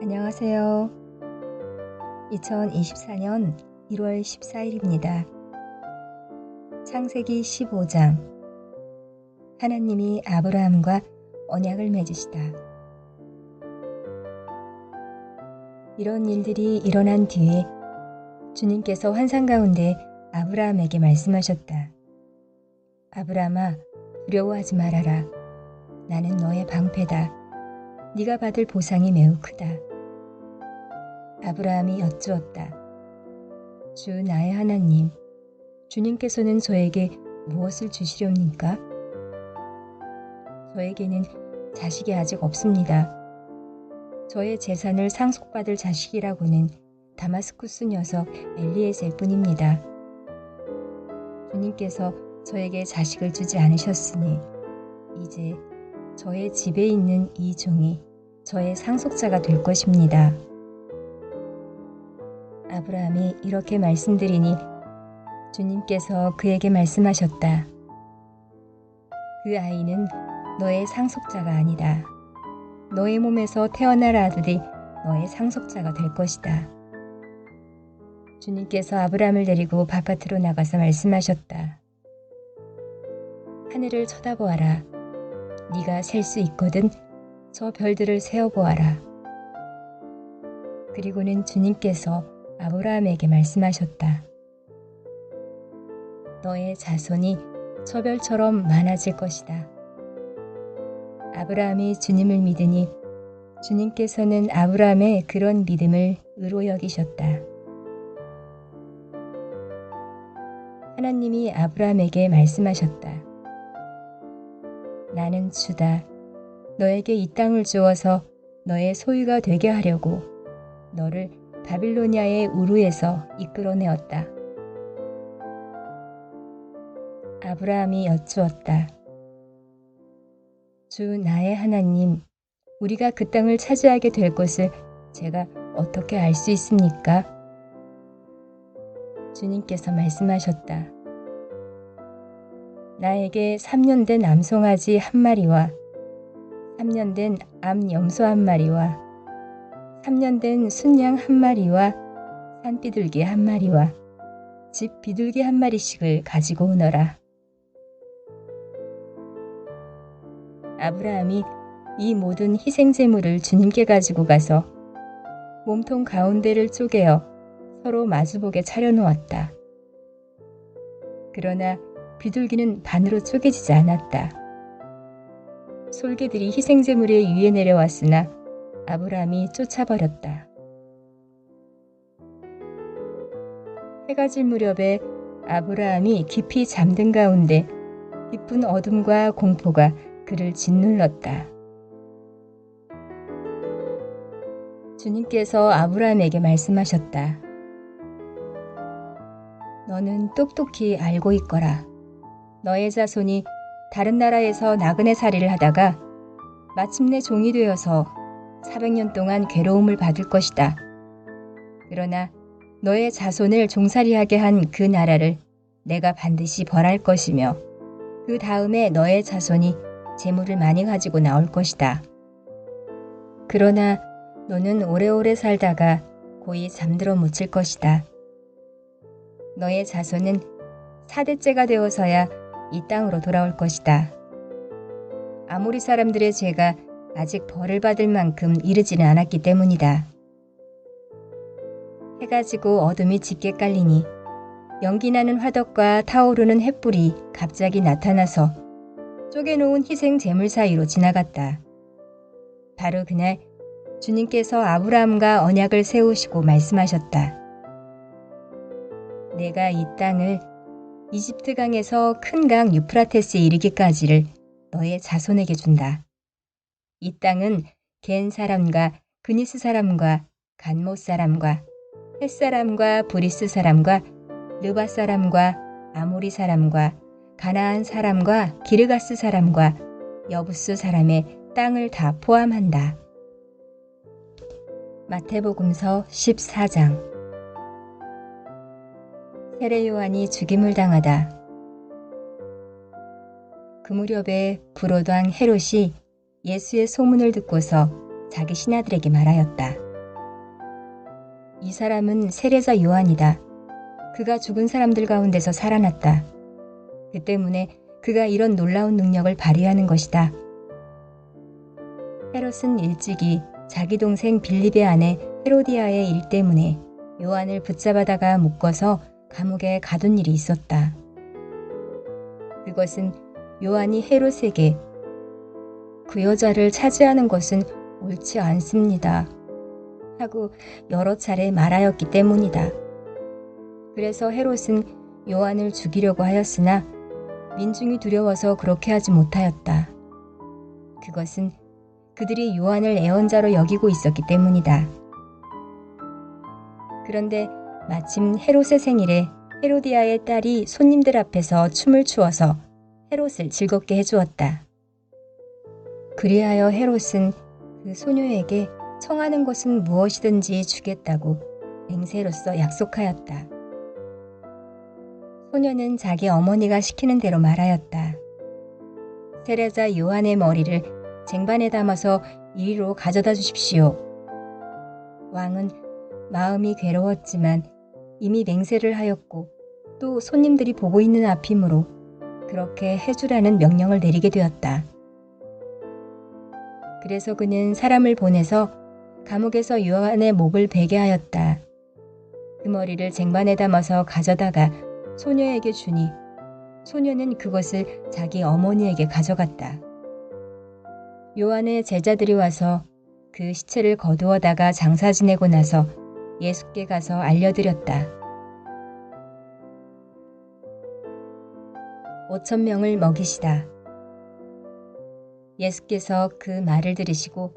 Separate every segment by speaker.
Speaker 1: 안녕하세요. 2024년 1월 14일입니다. 창세기 15장. 하나님이 아브라함과 언약을 맺으시다. 이런 일들이 일어난 뒤에 주님께서 환상 가운데 아브라함에게 말씀하셨다. 아브라함아, 두려워하지 말아라. 나는 너의 방패다. 네가 받을 보상이 매우 크다. 아브라함이 여쭈었다. 주 나의 하나님, 주님께서는 저에게 무엇을 주시렵니까? 저에게는 자식이 아직 없습니다. 저의 재산을 상속받을 자식이라고는 다마스쿠스 녀석 엘리에셀 뿐입니다. 주님께서 저에게 자식을 주지 않으셨으니 이제 저의 집에 있는 이 종이 저의 상속자가 될 것입니다. 아브라함이 이렇게 말씀드리니 주님께서 그에게 말씀하셨다. 그 아이는 너의 상속자가 아니다. 너의 몸에서 태어날 아들이 너의 상속자가 될 것이다. 주님께서 아브라함을 데리고 바깥으로 나가서 말씀하셨다. 하늘을 쳐다보아라. 네가 셀 수 있거든 저 별들을 세어보아라. 그리고는 주님께서 아브라함에게 말씀하셨다. 너의 자손이 저 별처럼 많아질 것이다. 아브라함이 주님을 믿으니 주님께서는 아브라함의 그런 믿음을 의로 여기셨다. 하나님이 아브라함에게 말씀하셨다. 나는 주다. 너에게 이 땅을 주어서 너의 소유가 되게 하려고 너를 바빌로니아의 우르에서 이끌어내었다. 아브라함이 여쭈었다. 주 나의 하나님, 우리가 그 땅을 차지하게 될 것을 제가 어떻게 알 수 있습니까? 주님께서 말씀하셨다. 나에게 3년 된 암송아지 한 마리와 3년 된 암염소 한 마리와 3년 된 순양 한 마리와 산비둘기 한 마리와 집 비둘기 한 마리씩을 가지고 오너라. 아브라함이 이 모든 희생제물을 주님께 가지고 가서 몸통 가운데를 쪼개어 서로 마주보게 차려놓았다. 그러나 비둘기는 반으로 쪼개지지 않았다. 솔개들이 희생제물에 위에 내려왔으나 아브라함이 쫓아버렸다. 해가 질 무렵에 아브라함이 깊이 잠든 가운데 깊은 어둠과 공포가 그를 짓눌렀다. 주님께서 아브라함에게 말씀하셨다. 너는 똑똑히 알고 있거라. 너의 자손이 다른 나라에서 나그네 살이를 하다가 마침내 종이 되어서 400년 동안 괴로움을 받을 것이다. 그러나 너의 자손을 종살이하게 한 그 나라를 내가 반드시 벌할 것이며 그 다음에 너의 자손이 재물을 많이 가지고 나올 것이다. 그러나 너는 오래오래 살다가 고이 잠들어 묻힐 것이다. 너의 자손은 4대째가 되어서야 이 땅으로 돌아올 것이다. 아모리 사람들의 죄가 아직 벌을 받을 만큼 이르지는 않았기 때문이다. 해가 지고 어둠이 짙게 깔리니 연기나는 화덕과 타오르는 횃불이 갑자기 나타나서 쪼개놓은 희생 제물 사이로 지나갔다. 바로 그날 주님께서 아브라함과 언약을 세우시고 말씀하셨다. 내가 이 땅을 이집트 강에서 큰 강 유프라테스에 이르기까지를 너의 자손에게 준다. 이 땅은 겐 사람과 그니스 사람과 간못 사람과 헷 사람과 브리스 사람과 르바 사람과 아모리 사람과 가나안 사람과 기르가스 사람과 여부스 사람의 땅을 다 포함한다. 마태복음서 14장. 세례 요한이 죽임을 당하다. 그 무렵에 브로당 헤롯이 예수의 소문을 듣고서 자기 신하들에게 말하였다. 이 사람은 세례자 요한이다. 그가 죽은 사람들 가운데서 살아났다. 그 때문에 그가 이런 놀라운 능력을 발휘하는 것이다. 헤롯은 일찍이 자기 동생 빌립의 아내 헤로디아의 일 때문에 요한을 붙잡아다가 묶어서 감옥에 가둔 일이 있었다. 그것은 요한이 헤롯에게 그 여자를 차지하는 것은 옳지 않습니다 하고 여러 차례 말하였기 때문이다. 그래서 헤롯은 요한을 죽이려고 하였으나 민중이 두려워서 그렇게 하지 못하였다. 그것은 그들이 요한을 애언자로 여기고 있었기 때문이다. 그런데 마침 헤롯의 생일에 헤로디아의 딸이 손님들 앞에서 춤을 추어서 헤롯을 즐겁게 해주었다. 그리하여 헤롯은 그 소녀에게 청하는 것은 무엇이든지 주겠다고 맹세로서 약속하였다. 소녀는 자기 어머니가 시키는 대로 말하였다. 세례자 요한의 머리를 쟁반에 담아서 이리로 가져다 주십시오. 왕은 마음이 괴로웠지만 이미 맹세를 하였고 또 손님들이 보고 있는 앞이므로 그렇게 해주라는 명령을 내리게 되었다. 그래서 그는 사람을 보내서 감옥에서 요한의 목을 베게 하였다. 그 머리를 쟁반에 담아서 가져다가 소녀에게 주니 소녀는 그것을 자기 어머니에게 가져갔다. 요한의 제자들이 와서 그 시체를 거두어다가 장사 지내고 나서 예수께 가서 알려드렸다. 5,000명을 먹이시다. 예수께서 그 말을 들으시고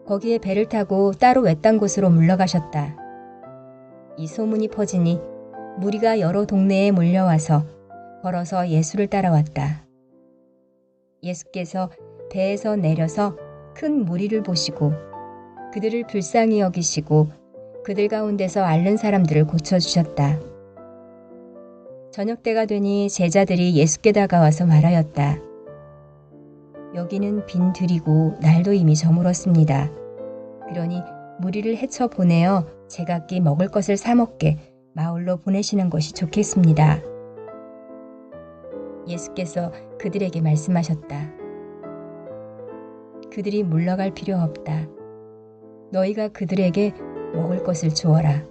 Speaker 1: 거기에 배를 타고 따로 외딴 곳으로 물러가셨다. 이 소문이 퍼지니 무리가 여러 동네에 몰려와서 걸어서 예수를 따라왔다. 예수께서 배에서 내려서 큰 무리를 보시고 그들을 불쌍히 여기시고 그들 가운데서 앓는 사람들을 고쳐주셨다. 저녁 때가 되니 제자들이 예수께 다가와서 말하였다. 여기는 빈 들이고 날도 이미 저물었습니다. 그러니 무리를 헤쳐 보내어 제각기 먹을 것을 사 먹게 마을로 보내시는 것이 좋겠습니다. 예수께서 그들에게 말씀하셨다. 그들이 물러갈 필요 없다. 너희가 그들에게 먹을 것을 주어라.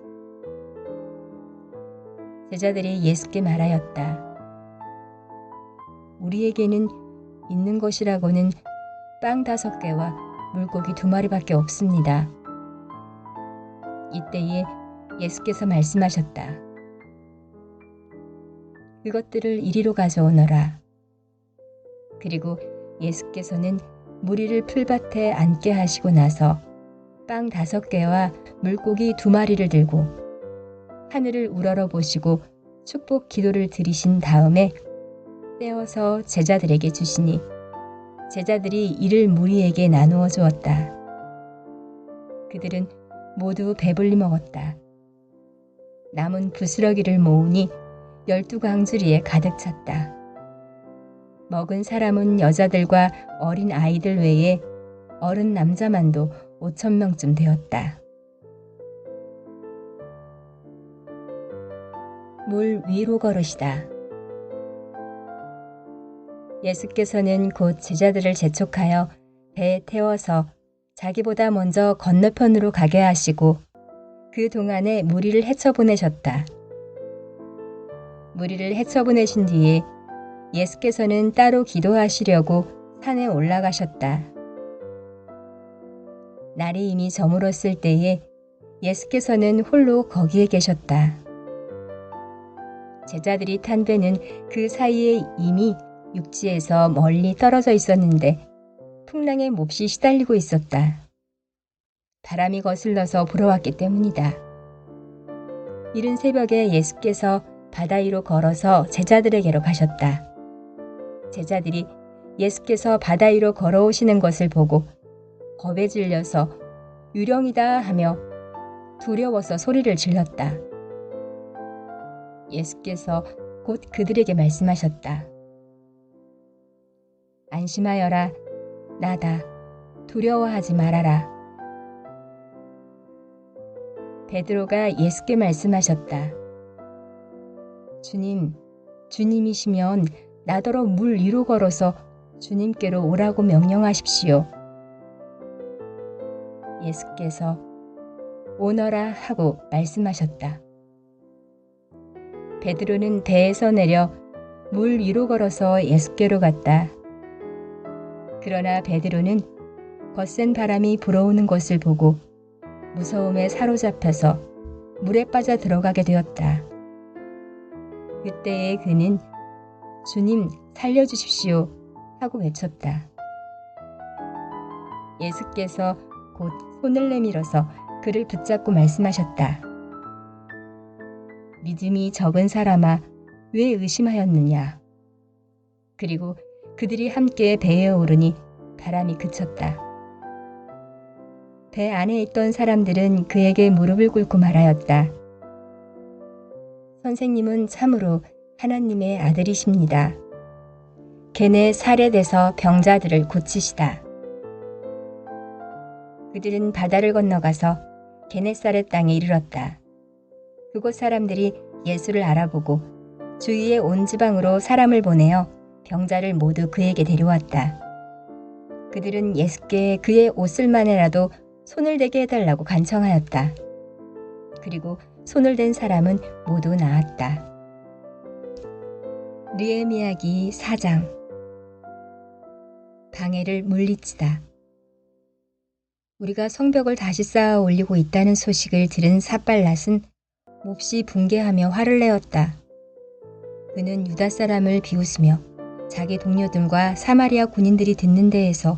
Speaker 1: 제자들이 예수께 말하였다. 우리에게는 있는 것이라고는 빵 5개와 물고기 2마리밖에 없습니다. 이때에 예수께서 말씀하셨다. 그것들을 이리로 가져오너라. 그리고 예수께서는 무리를 풀밭에 앉게 하시고 나서 빵 5개와 물고기 2마리를 들고 하늘을 우러러 보시고 축복 기도를 드리신 다음에 떼어서 제자들에게 주시니 제자들이 이를 무리에게 나누어 주었다. 그들은 모두 배불리 먹었다. 남은 부스러기를 모으니 12광주리에 가득 찼다. 먹은 사람은 여자들과 어린 아이들 외에 어른 남자만도 5,000명쯤 되었다. 물 위로 걸으시다. 예수께서는 곧 제자들을 재촉하여 배에 태워서 자기보다 먼저 건너편으로 가게 하시고 그 동안에 무리를 헤쳐보내셨다. 무리를 헤쳐보내신 뒤에 예수께서는 따로 기도하시려고 산에 올라가셨다. 날이 이미 저물었을 때에 예수께서는 홀로 거기에 계셨다. 제자들이 탄 배는 그 사이에 이미 육지에서 멀리 떨어져 있었는데 풍랑에 몹시 시달리고 있었다. 바람이 거슬러서 불어왔기 때문이다. 이른 새벽에 예수께서 바다 위로 걸어서 제자들에게로 가셨다. 제자들이 예수께서 바다 위로 걸어오시는 것을 보고 겁에 질려서 유령이다 하며 두려워서 소리를 질렀다. 예수께서 곧 그들에게 말씀하셨다. 안심하여라. 나다. 두려워하지 말아라. 베드로가 예수께 말씀하셨다. 주님, 주님이시면 나더러 물 위로 걸어서 주님께로 오라고 명령하십시오. 예수께서 오너라 하고 말씀하셨다. 베드로는 배에서 내려 물 위로 걸어서 예수께로 갔다. 그러나 베드로는 거센 바람이 불어오는 것을 보고 무서움에 사로잡혀서 물에 빠져 들어가게 되었다. 그때에 그는 주님 살려주십시오 하고 외쳤다. 예수께서 곧 손을 내밀어서 그를 붙잡고 말씀하셨다. 믿음이 적은 사람아, 왜 의심하였느냐? 그리고 그들이 함께 배에 오르니 바람이 그쳤다. 배 안에 있던 사람들은 그에게 무릎을 꿇고 말하였다. 선생님은 참으로 하나님의 아들이십니다. 걔네 살해돼서 병자들을 고치시다. 그들은 바다를 건너가서 게네사렛 땅에 이르렀다. 그곳 사람들이 예수를 알아보고 주위의 온 지방으로 사람을 보내어 병자를 모두 그에게 데려왔다. 그들은 예수께 그의 옷을만이라도 손을 대게 해달라고 간청하였다. 그리고 손을 댄 사람은 모두 나았다. 느헤미야기 4장. 방해를 물리치다. 우리가 성벽을 다시 쌓아 올리고 있다는 소식을 들은 삿발랏은 몹시 붕괴하며 화를 내었다. 그는 유다 사람을 비웃으며 자기 동료들과 사마리아 군인들이 듣는 데에서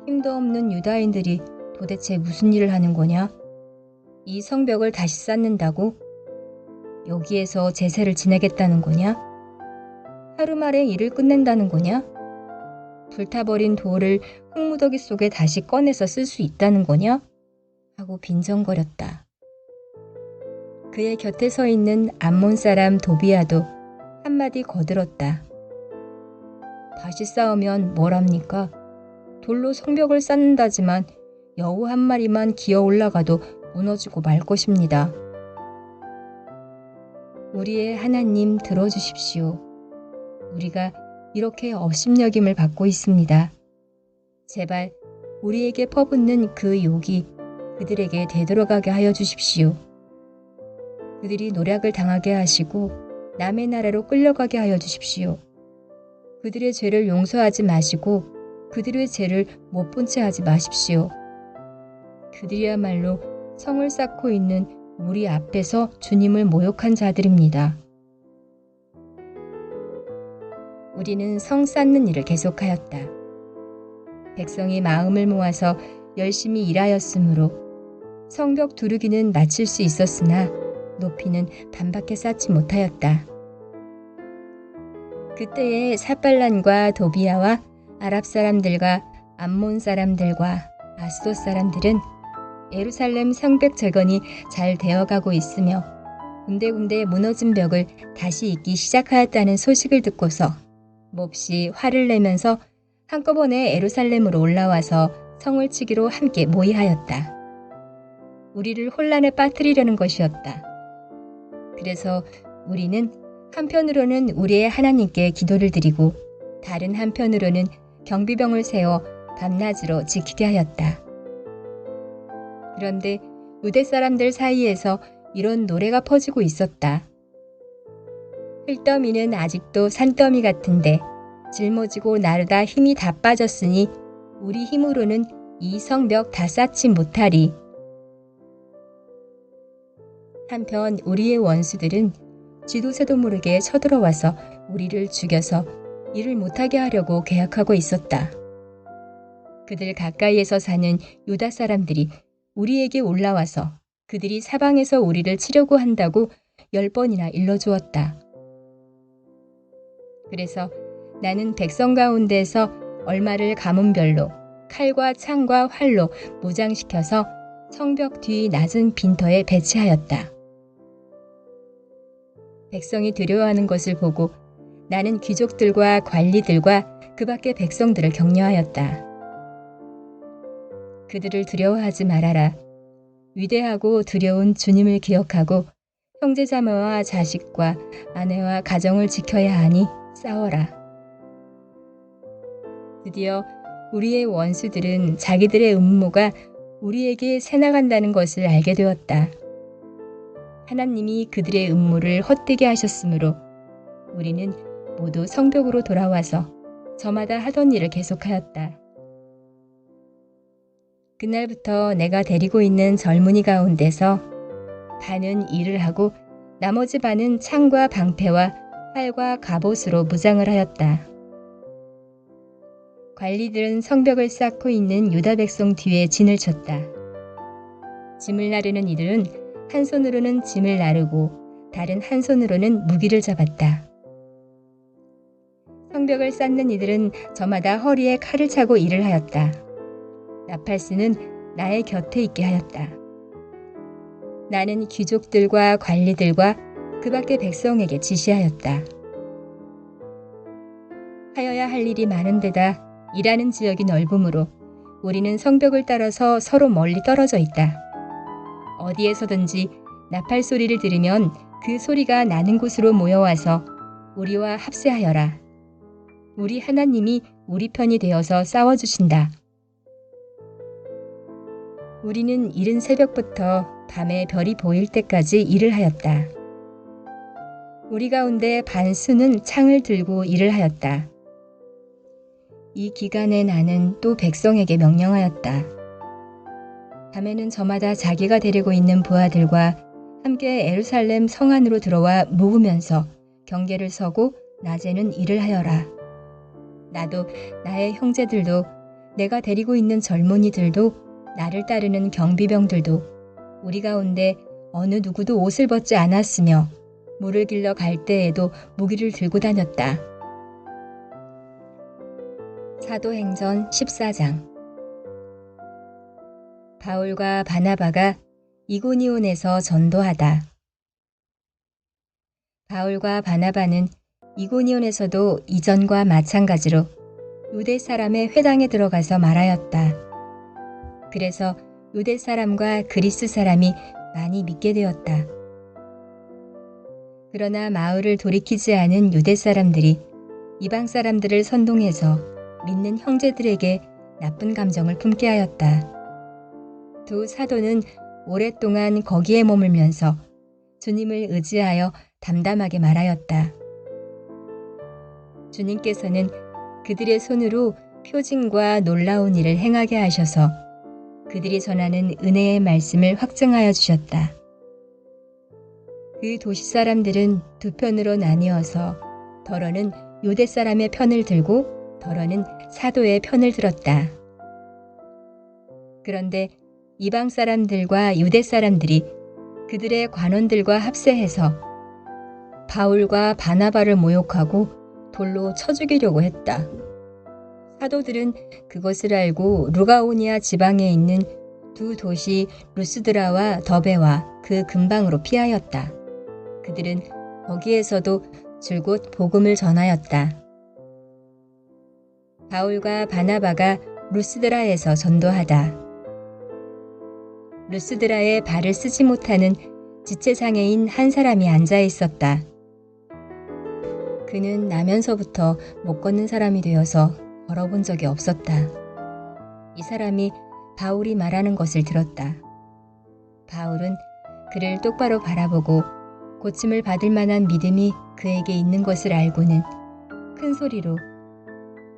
Speaker 1: 힘도 없는 유다인들이 도대체 무슨 일을 하는 거냐? 이 성벽을 다시 쌓는다고? 여기에서 제사를 지내겠다는 거냐? 하루 만에 일을 끝낸다는 거냐? 불타버린 돌을 흙무더기 속에 다시 꺼내서 쓸 수 있다는 거냐? 하고 빈정거렸다. 그의 곁에 서 있는 암몬 사람 도비아도 한마디 거들었다. 다시 쌓으면 뭐랍니까? 돌로 성벽을 쌓는다지만 여우 한 마리만 기어 올라가도 무너지고 말 것입니다. 우리의 하나님 들어주십시오. 우리가 이렇게 업신여김을 받고 있습니다. 제발 우리에게 퍼붓는 그 욕이 그들에게 되돌아가게 하여 주십시오. 그들이 노략을 당하게 하시고 남의 나라로 끌려가게 하여 주십시오. 그들의 죄를 용서하지 마시고 그들의 죄를 못 본 채 하지 마십시오. 그들이야말로 성을 쌓고 있는 우리 앞에서 주님을 모욕한 자들입니다. 우리는 성 쌓는 일을 계속하였다. 백성이 마음을 모아서 열심히 일하였으므로 성벽 두르기는 마칠 수 있었으나 높이는 반밖에 쌓지 못하였다. 그때에 삿발란과 도비아와 아랍 사람들과 암몬 사람들과 아스돗 사람들은 예루살렘 성벽 재건이 잘 되어가고 있으며 군데군데 무너진 벽을 다시 잇기 시작하였다는 소식을 듣고서 몹시 화를 내면서 한꺼번에 예루살렘으로 올라와서 성을 치기로 함께 모의하였다. 우리를 혼란에 빠뜨리려는 것이었다. 그래서 우리는 한편으로는 우리의 하나님께 기도를 드리고 다른 한편으로는 경비병을 세워 밤낮으로 지키게 하였다. 그런데 유대 사람들 사이에서 이런 노래가 퍼지고 있었다. 흙더미는 아직도 산더미 같은데 짊어지고 나르다 힘이 다 빠졌으니 우리 힘으로는 이 성벽 다 쌓지 못하리. 한편 우리의 원수들은 지도새도 모르게 쳐들어와서 우리를 죽여서 일을 못하게 하려고 계약하고 있었다. 그들 가까이에서 사는 유다 사람들이 우리에게 올라와서 그들이 사방에서 우리를 치려고 한다고 10번이나 일러주었다. 그래서 나는 백성 가운데에서 얼마를 가문별로 칼과 창과 활로 무장시켜서 성벽 뒤 낮은 빈터에 배치하였다. 백성이 두려워하는 것을 보고 나는 귀족들과 관리들과 그 밖의 백성들을 격려하였다. 그들을 두려워하지 말아라. 위대하고 두려운 주님을 기억하고 형제자매와 자식과 아내와 가정을 지켜야 하니 싸워라. 드디어 우리의 원수들은 자기들의 음모가 우리에게 새나간다는 것을 알게 되었다. 하나님이 그들의 음모를 헛되게 하셨으므로 우리는 모두 성벽으로 돌아와서 저마다 하던 일을 계속하였다. 그날부터 내가 데리고 있는 젊은이 가운데서 반은 일을 하고 나머지 반은 창과 방패와 활과 갑옷으로 무장을 하였다. 관리들은 성벽을 쌓고 있는 유다 백성 뒤에 진을 쳤다. 짐을 나르는 이들은 한 손으로는 짐을 나르고 다른 한 손으로는 무기를 잡았다. 성벽을 쌓는 이들은 저마다 허리에 칼을 차고 일을 하였다. 나팔스는 나의 곁에 있게 하였다. 나는 귀족들과 관리들과 그 밖의 백성에게 지시하였다. 하여야 할 일이 많은 데다 일하는 지역이 넓으므로 우리는 성벽을 따라서 서로 멀리 떨어져 있다. 어디에서든지 나팔 소리를 들으면 그 소리가 나는 곳으로 모여와서 우리와 합세하여라. 우리 하나님이 우리 편이 되어서 싸워주신다. 우리는 이른 새벽부터 밤에 별이 보일 때까지 일을 하였다. 우리 가운데 반수는 창을 들고 일을 하였다. 이 기간에 나는 또 백성에게 명령하였다. 밤에는 저마다 자기가 데리고 있는 부하들과 함께 예루살렘 성 안으로 들어와 묵으면서 경계를 서고 낮에는 일을 하여라. 나도 나의 형제들도 내가 데리고 있는 젊은이들도 나를 따르는 경비병들도 우리 가운데 어느 누구도 옷을 벗지 않았으며 물을 길러 갈 때에도 무기를 들고 다녔다. 사도행전 14장. 바울과 바나바가 이고니온에서 전도하다. 바울과 바나바는 이고니온에서도 이전과 마찬가지로 유대 사람의 회당에 들어가서 말하였다. 그래서 유대 사람과 그리스 사람이 많이 믿게 되었다. 그러나 마을을 돌이키지 않은 유대 사람들이 이방 사람들을 선동해서 믿는 형제들에게 나쁜 감정을 품게 하였다. 두 사도는 오랫동안 거기에 머물면서 주님을 의지하여 담담하게 말하였다. 주님께서는 그들의 손으로 표징과 놀라운 일을 행하게 하셔서 그들이 전하는 은혜의 말씀을 확증하여 주셨다. 그 도시 사람들은 두 편으로 나뉘어서 더러는 유대 사람의 편을 들고 더러는 사도의 편을 들었다. 그런데 이방 사람들과 유대 사람들이 그들의 관원들과 합세해서 바울과 바나바를 모욕하고 돌로 쳐 죽이려고 했다. 사도들은 그것을 알고 루가오니아 지방에 있는 두 도시 루스드라와 더베와 그 근방으로 피하였다. 그들은 거기에서도 줄곧 복음을 전하였다. 바울과 바나바가 루스드라에서 전도하다. 루스드라에 발을 쓰지 못하는 지체장애인 한 사람이 앉아 있었다. 그는 나면서부터 못 걷는 사람이 되어서 걸어본 적이 없었다. 이 사람이 바울이 말하는 것을 들었다. 바울은 그를 똑바로 바라보고 고침을 받을 만한 믿음이 그에게 있는 것을 알고는 큰 소리로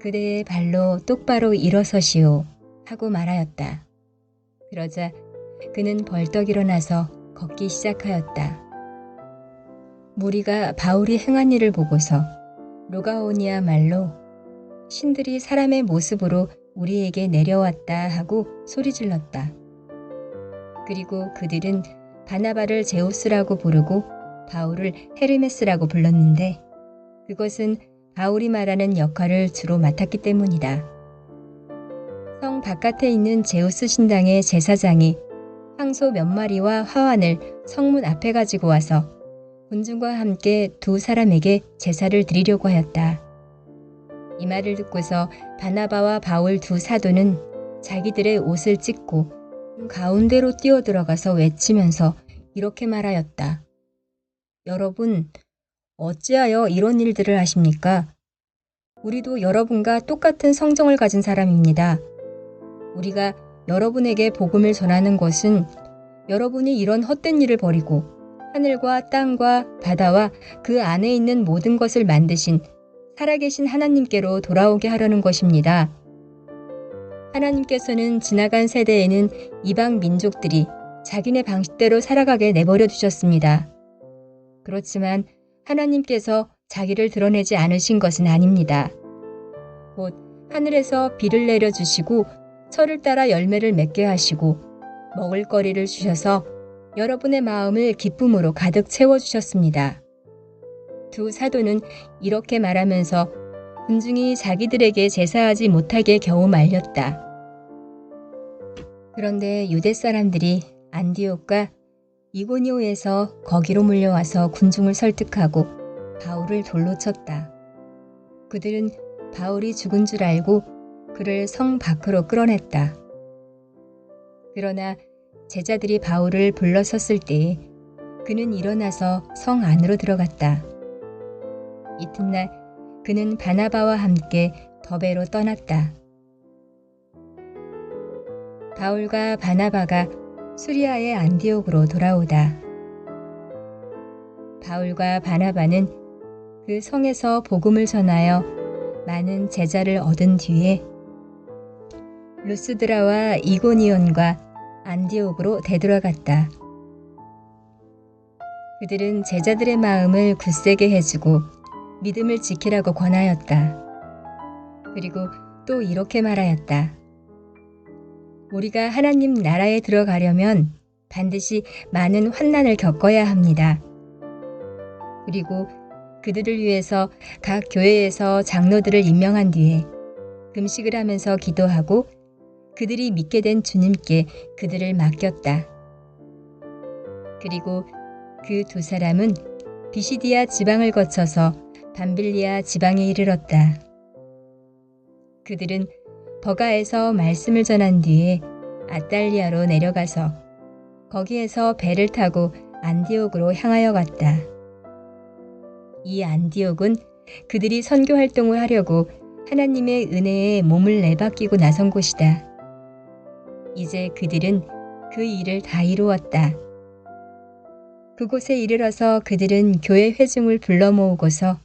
Speaker 1: 그대의 발로 똑바로 일어서시오 하고 말하였다. 그러자 그는 벌떡 일어나서 걷기 시작하였다. 무리가 바울이 행한 일을 보고서 루가오니아 말로 신들이 사람의 모습으로 우리에게 내려왔다 하고 소리질렀다. 그리고 그들은 바나바를 제우스라고 부르고 바울을 헤르메스라고 불렀는데 그것은 바울이 말하는 역할을 주로 맡았기 때문이다. 성 바깥에 있는 제우스 신당의 제사장이 황소 몇 마리와 화환을 성문 앞에 가지고 와서 군중과 함께 두 사람에게 제사를 드리려고 하였다. 이 말을 듣고서 바나바와 바울 두 사도는 자기들의 옷을 찢고 가운데로 뛰어들어가서 외치면서 이렇게 말하였다. 여러분, 어찌하여 이런 일들을 하십니까? 우리도 여러분과 똑같은 성정을 가진 사람입니다. 우리가 여러분에게 복음을 전하는 것은 여러분이 이런 헛된 일을 버리고 하늘과 땅과 바다와 그 안에 있는 모든 것을 만드신 살아계신 하나님께로 돌아오게 하려는 것입니다. 하나님께서는 지나간 세대에는 이방 민족들이 자기네 방식대로 살아가게 내버려 두셨습니다. 그렇지만 하나님께서 자기를 드러내지 않으신 것은 아닙니다. 곧 하늘에서 비를 내려주시고 철을 따라 열매를 맺게 하시고 먹을거리를 주셔서 여러분의 마음을 기쁨으로 가득 채워주셨습니다. 두 사도는 이렇게 말하면서 군중이 자기들에게 제사하지 못하게 겨우 말렸다. 그런데 유대 사람들이 안디옥과 이고니오에서 거기로 몰려와서 군중을 설득하고 바울을 돌로 쳤다. 그들은 바울이 죽은 줄 알고 그를 성 밖으로 끌어냈다. 그러나 제자들이 바울을 불러섰을 때에 그는 일어나서 성 안으로 들어갔다. 이튿날 그는 바나바와 함께 더베로 떠났다. 바울과 바나바가 수리아의 안디옥으로 돌아오다. 바울과 바나바는 그 성에서 복음을 전하여 많은 제자를 얻은 뒤에 루스드라와 이고니온과 안디옥으로 되돌아갔다. 그들은 제자들의 마음을 굳세게 해주고 믿음을 지키라고 권하였다. 그리고 또 이렇게 말하였다. 우리가 하나님 나라에 들어가려면 반드시 많은 환난을 겪어야 합니다. 그리고 그들을 위해서 각 교회에서 장로들을 임명한 뒤에 금식을 하면서 기도하고 그들이 믿게 된 주님께 그들을 맡겼다. 그리고 그 두 사람은 비시디아 지방을 거쳐서 밤빌리아 지방에 이르렀다. 그들은 버가에서 말씀을 전한 뒤에 아달리아로 내려가서 거기에서 배를 타고 안디옥으로 향하여 갔다. 이 안디옥은 그들이 선교 활동을 하려고 하나님의 은혜에 몸을 내바뀌고 나선 곳이다. 이제 그들은 그 일을 다 이루었다. 그곳에 이르러서 그들은 교회 회중을 불러 모으고서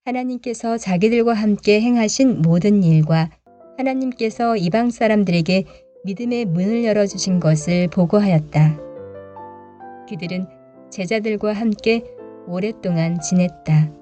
Speaker 1: 하나님께서 자기들과 함께 행하신 모든 일과 하나님께서 이방 사람들에게 믿음의 문을 열어주신 것을 보고하였다. 그들은 제자들과 함께 오랫동안 지냈다.